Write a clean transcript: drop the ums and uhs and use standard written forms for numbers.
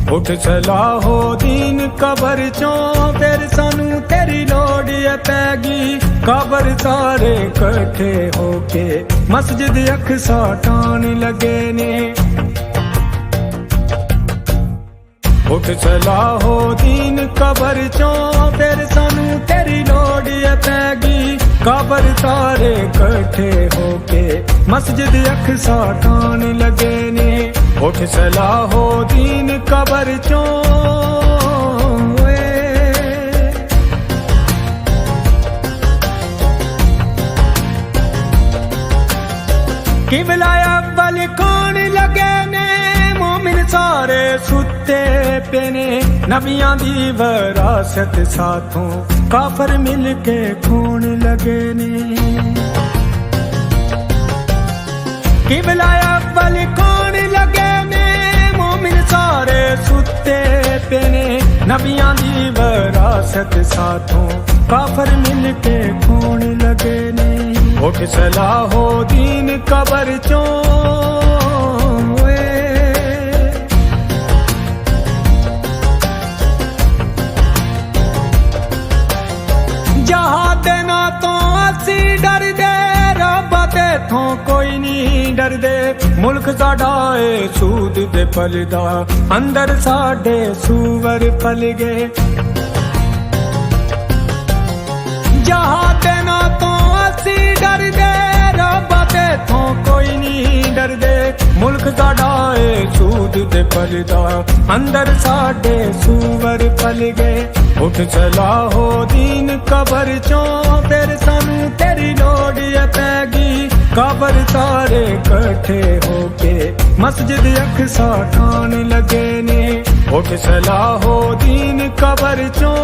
उठ सलाहो दीन कबर चों फिर सानू तेरी लोड़ पैगी। कबर सारे कट्ठे होके मस्जिद अक्सा टान लगे ने। उठ सलाहो दीन कबर चों फिर सानू तेरी लोड़ पैगी। कबर सारे कट्ठे होके मस्जिद अक्सा टान लगे ने। उठ सलाहो दीन कबर चों किबला अव्वल कौन लगे ने। मोमिन सारे सुते पे ने। नबियां दी वरासत साथों काफर मिल के खून लगे ने। किबला अव्वल कौन लगे ने। मोमिन सारे सुते पे ने। नबियां दी वरासत साथों काफर मिल के खून लगे ने। उठ सलाहो दीन कबर चों जहां देना तो असी डर दे। रब्बा तेथों कोई नहीं डर दे। मुल्क साडा ए सूद दे पलदा अंदर साडे सूवर पल गए। जहां देना तो असी डर दे। रब्बा तेथों कोई नहीं डर दे। मुल्क साडा ए सूद दे पलदा अंदर साडे सूवर पल गए। उठ सलाहो दीन कबर चों फिर सानू तेरी लोड़ पैगी। कबर सारे कट्ठे होके मस्जिद अक्सा ठान लगे ने। उठ सलाहो दीन कबर चों